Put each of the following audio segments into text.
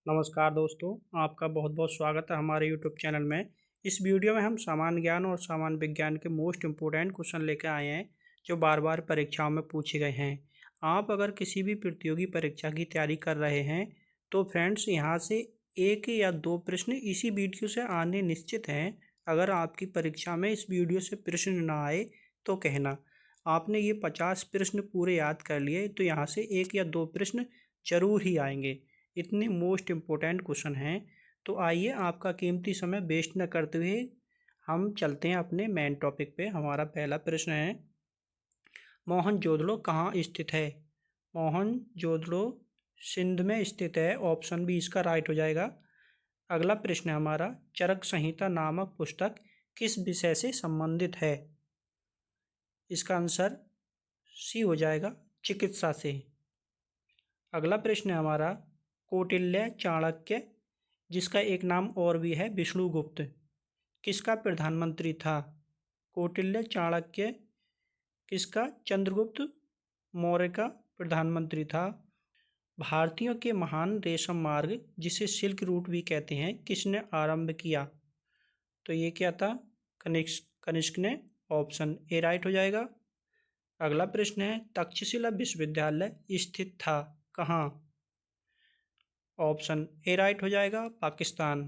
नमस्कार दोस्तों, आपका बहुत बहुत स्वागत है हमारे यूट्यूब चैनल में। इस वीडियो में हम सामान्य ज्ञान और सामान्य विज्ञान के मोस्ट इम्पोर्टेंट क्वेश्चन लेकर आए हैं जो बार बार परीक्षाओं में पूछे गए हैं। आप अगर किसी भी प्रतियोगी परीक्षा की तैयारी कर रहे हैं तो फ्रेंड्स यहाँ से एक या दो प्रश्न इसी वीडियो से आने निश्चित हैं। अगर आपकी परीक्षा में इस वीडियो से प्रश्न ना आए तो कहना। आपने ये 50 प्रश्न पूरे याद कर लिए तो यहाँ से एक या दो प्रश्न जरूर ही आएंगे। इतने मोस्ट इम्पोर्टेंट क्वेश्चन हैं। तो आइए आपका कीमती समय वेस्ट न करते हुए हम चलते हैं अपने मेन टॉपिक पे। हमारा पहला प्रश्न है, मोहनजोदड़ो कहाँ स्थित है? मोहनजोदड़ो सिंध में स्थित है। ऑप्शन बी इसका राइट हो जाएगा। अगला प्रश्न है हमारा, चरक संहिता नामक पुस्तक किस विषय से संबंधित है? इसका आंसर सी हो जाएगा, चिकित्सा से। अगला प्रश्न है हमारा, कौटिल्य चाणक्य जिसका एक नाम और भी है विष्णुगुप्त, किसका प्रधानमंत्री था? कौटिल्य चाणक्य किसका? चंद्रगुप्त मौर्य का प्रधानमंत्री था। भारतीयों के महान रेशम मार्ग जिसे सिल्क रूट भी कहते हैं किसने आरंभ किया? तो ये क्या था? कनिष्क ने। ऑप्शन ए राइट हो जाएगा। अगला प्रश्न है, तक्षशिला विश्वविद्यालय स्थित था कहाँ? ऑप्शन ए राइट हो जाएगा, पाकिस्तान।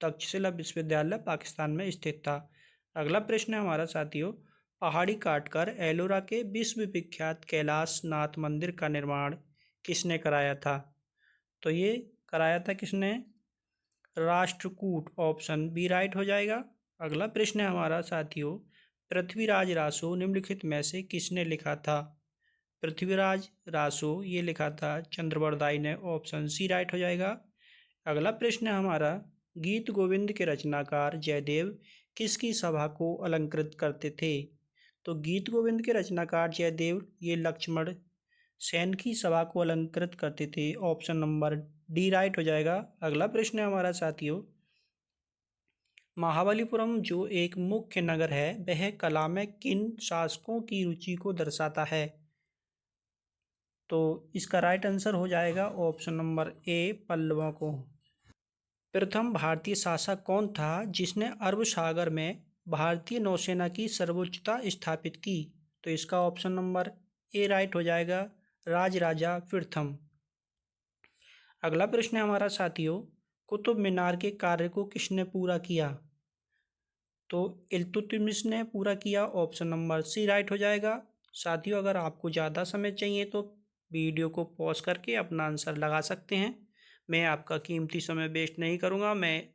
तक्षशिला विश्वविद्यालय पाकिस्तान में स्थित था। अगला प्रश्न है हमारा साथियों, पहाड़ी काटकर एलोरा के विश्व विख्यात कैलाश नाथ मंदिर का निर्माण किसने कराया था? तो ये कराया था किसने? राष्ट्रकूट। ऑप्शन बी राइट हो जाएगा। अगला प्रश्न है हमारा साथियों, पृथ्वीराज रासो निम्नलिखित में से किसने लिखा था? पृथ्वीराज रासो ये लिखा था चंद्रबरदाई ने। ऑप्शन सी राइट हो जाएगा। अगला प्रश्न है हमारा, गीत गोविंद के रचनाकार जयदेव किसकी सभा को अलंकृत करते थे? तो गीत गोविंद के रचनाकार जयदेव ये लक्ष्मण सेन की सभा को अलंकृत करते थे। ऑप्शन नंबर डी राइट हो जाएगा। अगला प्रश्न है हमारा साथियों, महाबलीपुरम जो एक मुख्य नगर है वह कला में किन शासकों की रुचि को दर्शाता है? तो इसका राइट आंसर हो जाएगा ऑप्शन नंबर ए, पल्लवों को। प्रथम भारतीय शासक कौन था जिसने अरब सागर में भारतीय नौसेना की सर्वोच्चता स्थापित की? तो इसका ऑप्शन नंबर ए राइट हो जाएगा, राजराजा प्रथम। अगला प्रश्न है हमारा साथियों, कुतुब मीनार के कार्य को किसने पूरा किया? तो इल्तुतमिश ने पूरा किया। ऑप्शन नंबर सी राइट हो जाएगा। साथियों, अगर आपको ज़्यादा समय चाहिए तो वीडियो को पॉज करके अपना आंसर लगा सकते हैं। मैं आपका कीमती समय वेस्ट नहीं करूंगा, मैं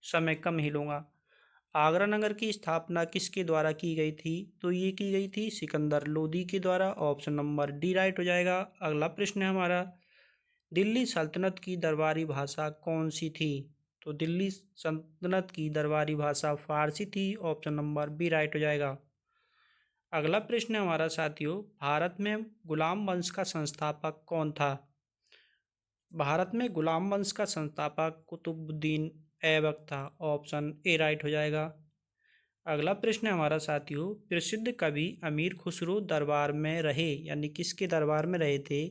समय कम ही लूँगा। आगरा नगर की स्थापना किसके द्वारा की गई थी? तो ये की गई थी सिकंदर लोदी के द्वारा। ऑप्शन नंबर डी राइट हो जाएगा। अगला प्रश्न है हमारा, दिल्ली सल्तनत की दरबारी भाषा कौन सी थी? तो दिल्ली सल्तनत की दरबारी भाषा फारसी थी। ऑप्शन नंबर बी राइट हो जाएगा। अगला प्रश्न है हमारा साथियों, भारत में गुलाम वंश का संस्थापक कौन था? भारत में गुलाम वंश का संस्थापक कुतुबुद्दीन ऐबक था। ऑप्शन ए राइट हो जाएगा। अगला प्रश्न है हमारा साथियों, प्रसिद्ध कवि अमीर खुसरो दरबार में रहे, यानी किसके दरबार में रहे थे?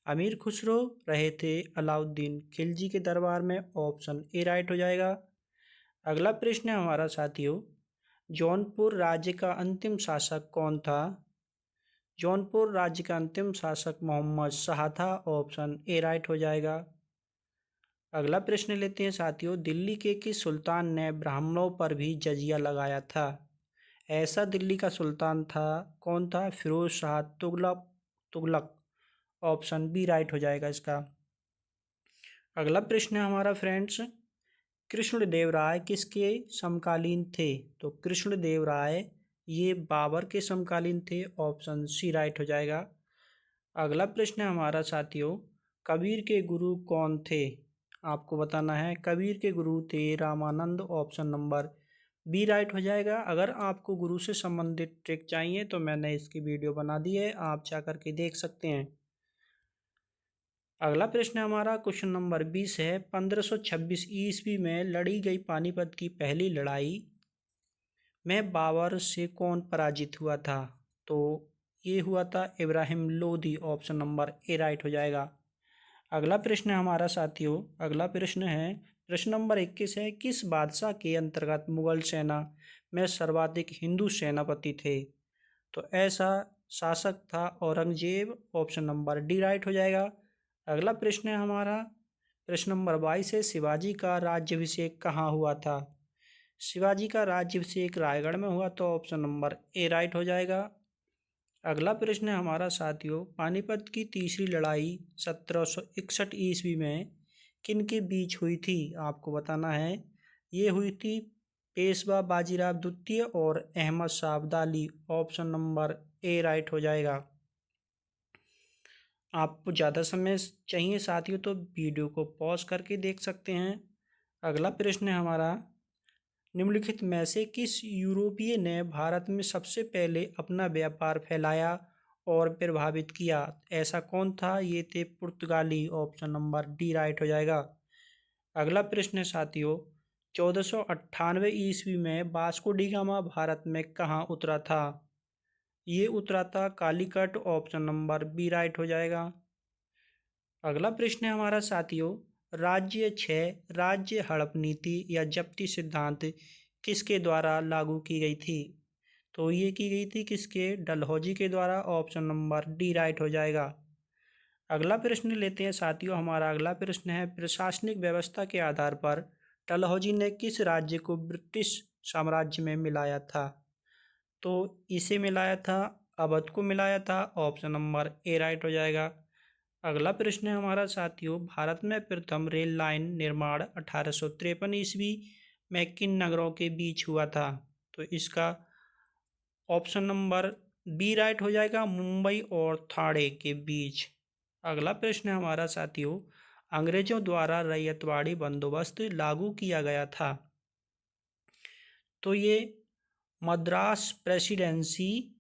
अमीर खुसरो रहे थे अलाउद्दीन खिलजी के दरबार में। ऑप्शन ए राइट हो जाएगा। अगला प्रश्न है हमारा साथियों, जौनपुर राज्य का अंतिम शासक कौन था? जौनपुर राज्य का अंतिम शासक मोहम्मद शाह था। ऑप्शन ए राइट हो जाएगा। अगला प्रश्न लेते हैं साथियों, दिल्ली के किस सुल्तान ने ब्राह्मणों पर भी जजिया लगाया था? ऐसा दिल्ली का सुल्तान था, कौन था? Firoz Shah Tughlaq. Option B right हो जाएगा इसका। अगला प्रश्न है हमारा फ्रेंड्स, कृष्णदेव राय किसके समकालीन थे? तो कृष्णदेव राय ये बाबर के समकालीन थे। ऑप्शन सी राइट हो जाएगा। अगला प्रश्न है हमारा साथियों, कबीर के गुरु कौन थे? आपको बताना है। कबीर के गुरु थे Ramanand. Option number B right हो जाएगा। अगर आपको गुरु से संबंधित ट्रिक चाहिए तो मैंने इसकी वीडियो बना दी है, आप जा कर के देख सकते हैं। अगला प्रश्न हमारा क्वेश्चन नंबर 20 है, 1526 ईस्वी में लड़ी गई पानीपत की पहली लड़ाई में बाबर से कौन पराजित हुआ था? तो ये हुआ था Ibrahim Lodi. Option number A right हो जाएगा। अगला प्रश्न है हमारा साथियों, अगला प्रश्न है प्रश्न नंबर 21 है, किस बादशाह के अंतर्गत मुगल सेना में सर्वाधिक हिंदू सेनापति थे? तो ऐसा शासक था Aurangzeb. Option number D right हो जाएगा। अगला प्रश्न है हमारा प्रश्न नंबर 22 है, शिवाजी का राज्याभिषेक कहाँ हुआ था? शिवाजी का राज्याभिषेक रायगढ़ में हुआ, तो ऑप्शन नंबर ए राइट हो जाएगा। अगला प्रश्न है हमारा साथियों, पानीपत की तीसरी लड़ाई 1761 ईस्वी में किन के बीच हुई थी? आपको बताना है। ये हुई थी पेशवा बाजीराव द्वितीय और Ahmad Shah Abdali. Option number A right हो जाएगा। आपको ज़्यादा समय चाहिए साथियों तो वीडियो को पॉज करके देख सकते हैं। अगला प्रश्न है हमारा, निम्नलिखित में से किस यूरोपीय ने भारत में सबसे पहले अपना व्यापार फैलाया और प्रभावित किया? ऐसा कौन था? ये थे पुर्तगाली। ऑप्शन नंबर डी राइट हो जाएगा। अगला प्रश्न है साथियों, 1498 ईस्वी में वास्को डी गामा भारत में कहाँ उतरा था? ये उतरा था Calicut. Option number B right हो जाएगा। अगला प्रश्न है हमारा साथियों, राज्य हड़प नीति या जब्ती सिद्धांत किसके द्वारा लागू की गई थी? तो ये की गई थी किसके? डलहौजी के द्वारा। ऑप्शन नंबर डी राइट हो जाएगा। अगला प्रश्न लेते हैं साथियों, हमारा अगला प्रश्न है, प्रशासनिक व्यवस्था के आधार पर डलहौजी ने किस राज्य को ब्रिटिश साम्राज्य में मिलाया था? तो इसे मिलाया था, अवध को मिलाया था। ऑप्शन नंबर ए राइट हो जाएगा। अगला प्रश्न है हमारा साथियों, भारत में प्रथम रेल लाइन निर्माण 1853 ईस्वी में किन नगरों के बीच हुआ था? तो इसका ऑप्शन नंबर बी राइट हो जाएगा, मुंबई और ठाणे के बीच। अगला प्रश्न है हमारा साथियों, अंग्रेजों द्वारा रैयतवाड़ी बंदोबस्त लागू किया गया था, तो ये मद्रास प्रेसिडेंसी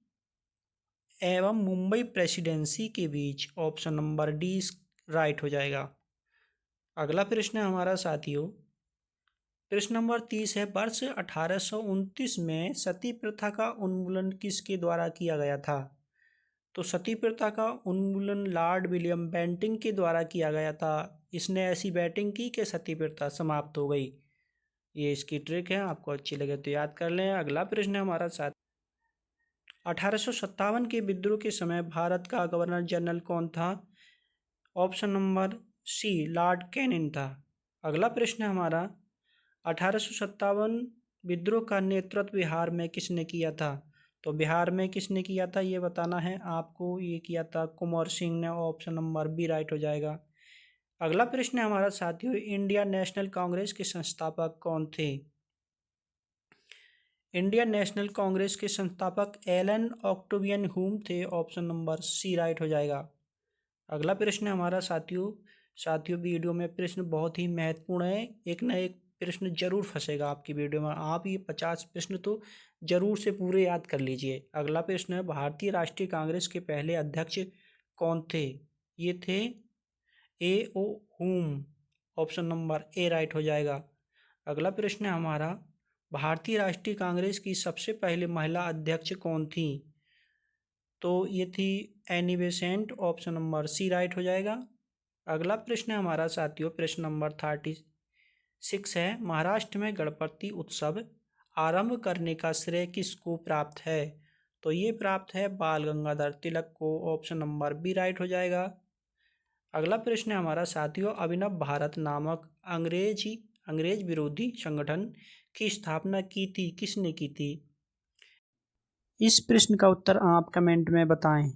एवं मुंबई प्रेसिडेंसी के बीच। ऑप्शन नंबर डी राइट हो जाएगा। अगला प्रश्न है हमारा साथियों, प्रश्न नंबर 30 है, वर्ष 1829 में सती प्रथा का उन्मूलन किसके द्वारा किया गया था? तो सती प्रथा का उन्मूलन लॉर्ड विलियम बेंटिंक के द्वारा किया गया था। इसने ऐसी बैटिंग की कि सती प्रथा समाप्त हो गई। ये इसकी ट्रिक है, आपको अच्छी लगे तो याद कर लें। अगला प्रश्न है हमारा साथ, 1857 के विद्रोह के समय भारत का गवर्नर जनरल कौन था? Option number C Lord Canning था। अगला प्रश्न है हमारा, 1857 विद्रोह का नेतृत्व बिहार में किसने किया था? तो बिहार में किसने किया था ये बताना है आपको। ये किया था कुंवर सिंह ने। ऑप्शन नंबर बी राइट हो जाएगा। अगला प्रश्न है हमारा साथियों, इंडियन नेशनल कांग्रेस के संस्थापक कौन थे? इंडियन नेशनल कांग्रेस के संस्थापक एलन ऑक्टेवियन ह्यूम थे। ऑप्शन नंबर सी राइट हो जाएगा। अगला प्रश्न है हमारा साथियों वीडियो में प्रश्न बहुत ही महत्वपूर्ण है, एक ना एक प्रश्न जरूर फंसेगा आपकी वीडियो में। आप ये 50 प्रश्न तो जरूर से पूरे याद कर लीजिए। अगला प्रश्न है, भारतीय राष्ट्रीय कांग्रेस के पहले अध्यक्ष कौन थे? ये थे A O Hume. Option number A right हो जाएगा। अगला प्रश्न है हमारा, भारतीय राष्ट्रीय कांग्रेस की सबसे पहले महिला अध्यक्ष कौन थी? तो ये थी Annie Besant. Option number C right हो जाएगा। अगला प्रश्न है हमारा साथियों, प्रश्न नंबर 36 है, महाराष्ट्र में गणपति उत्सव आरंभ करने का श्रेय किसको प्राप्त है? तो ये प्राप्त है बाल गंगाधर तिलक को। ऑप्शन नंबर बी राइट हो जाएगा। अगला प्रश्न है हमारा साथियों, अभिनव भारत नामक अंग्रेज विरोधी संगठन की स्थापना की थी, किसने की थी? इस प्रश्न का उत्तर आप कमेंट में बताएं।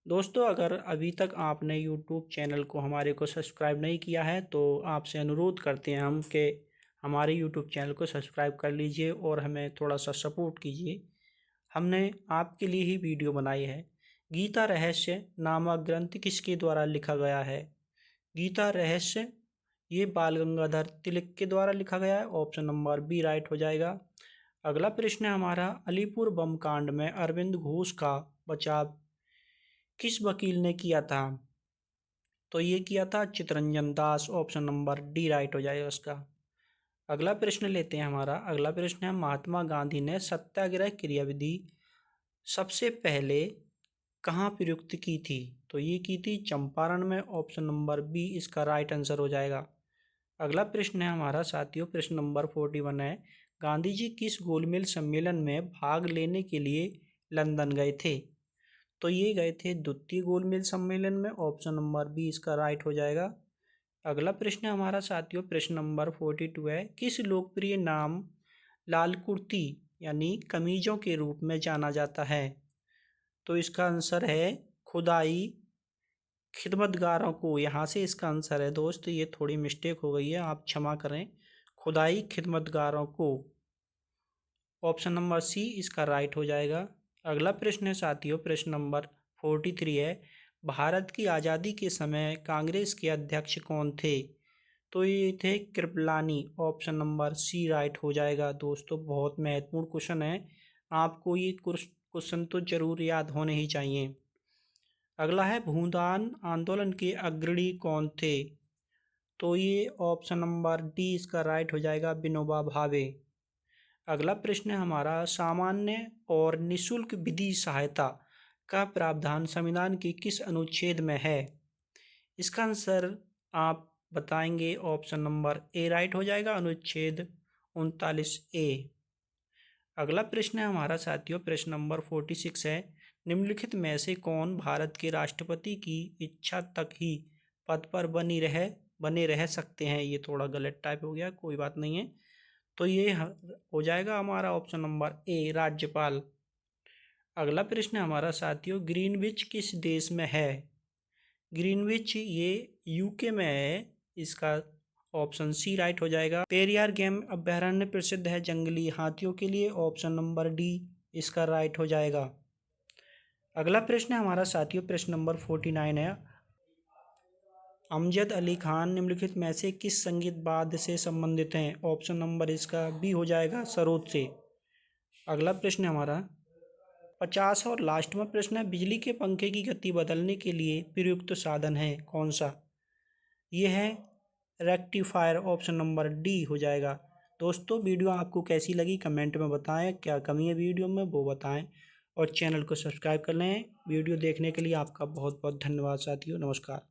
दोस्तों, अगर अभी तक आपने YouTube चैनल को हमारे को सब्सक्राइब नहीं किया है तो आपसे अनुरोध करते हैं हम कि हमारे YouTube चैनल को सब्सक्राइब कर लीजिए और हमें थोड़ा सा सपोर्ट कीजिए। हमने आपके लिए ही वीडियो बनाई है। गीता रहस्य नामक ग्रंथ किसके द्वारा लिखा गया है? गीता रहस्य ये बाल गंगाधर तिलक के द्वारा लिखा गया है। ऑप्शन नंबर बी राइट हो जाएगा। अगला प्रश्न है हमारा, अलीपुर बम कांड में अरविंद घोष का बचाव किस वकील ने किया था? तो ये किया था चितरंजन दास। ऑप्शन नंबर डी राइट हो जाएगा उसका। अगला प्रश्न लेते हैं हमारा, अगला प्रश्न है, महात्मा गांधी ने सत्याग्रह क्रियाविधि सबसे पहले कहाँ प्रयुक्त की थी? तो ये की थी चंपारण में। ऑप्शन नंबर बी इसका राइट आंसर हो जाएगा। अगला प्रश्न है हमारा साथियों, प्रश्न नंबर 41 है, गांधी जी किस गोलमेज सम्मेलन में भाग लेने के लिए लंदन गए थे? तो ये गए थे द्वितीय गोलमेज सम्मेलन में। ऑप्शन नंबर बी इसका राइट हो जाएगा। अगला प्रश्न है हमारा साथियों, प्रश्न नंबर 42 है, किस लोकप्रिय नाम लाल कुर्ती यानी कमीजों के रूप में जाना जाता है? तो इसका आंसर है खुदाई खिदमतगारों को। यहाँ से इसका आंसर है दोस्त, ये थोड़ी मिस्टेक हो गई है, आप क्षमा करें, खुदाई खिदमतगारों को। ऑप्शन नंबर सी इसका राइट हो जाएगा। अगला प्रश्न है साथियों, प्रश्न नंबर 43 है, भारत की आज़ादी के समय कांग्रेस के अध्यक्ष कौन थे? तो ये थे Kripalani. Option number C right हो जाएगा। दोस्तों बहुत महत्वपूर्ण क्वेश्चन है, आपको ये क्वेश्चन तो जरूर याद होने ही चाहिए। अगला है, भूदान आंदोलन के अग्रणी कौन थे? तो ये ऑप्शन नंबर डी इसका राइट हो जाएगा, विनोबा भावे। अगला प्रश्न है हमारा, सामान्य और निःशुल्क विधि सहायता का प्रावधान संविधान के किस अनुच्छेद में है? इसका आंसर आप बताएंगे। ऑप्शन नंबर ए राइट हो जाएगा, अनुच्छेद 39A। अगला प्रश्न है हमारा साथियों, प्रश्न नंबर 46 है, निम्नलिखित में से कौन भारत के राष्ट्रपति की इच्छा तक ही पद पर बने रह सकते हैं? ये थोड़ा गलत टाइप हो गया, कोई बात नहीं है। तो ये हो जाएगा हमारा ऑप्शन नंबर ए, राज्यपाल। अगला प्रश्न है हमारा साथियों, ग्रीनविच किस देश में है? ग्रीनविच ये यूके में है, इसका ऑप्शन सी राइट हो जाएगा। पेरियार गेम अभयारण्य प्रसिद्ध है जंगली हाथियों के लिए। ऑप्शन नंबर डी इसका राइट हो जाएगा। अगला प्रश्न है हमारा साथियों, प्रश्न नंबर 49 है, अमजद अली खान निम्नलिखित में से किस संगीत वाद्य से संबंधित हैं? ऑप्शन नंबर इसका बी हो जाएगा, सरोद से। अगला प्रश्न है हमारा 50 और लास्ट में प्रश्न है, बिजली के पंखे की गति बदलने के लिए प्रयुक्त साधन है कौन सा? यह है रेक्टिफायर। ऑप्शन नंबर डी हो जाएगा। दोस्तों वीडियो आपको कैसी लगी कमेंट में बताएं, क्या कमी है वीडियो में वो बताएं, और चैनल को सब्सक्राइब कर लें। वीडियो देखने के लिए आपका बहुत बहुत धन्यवाद साथियों, नमस्कार।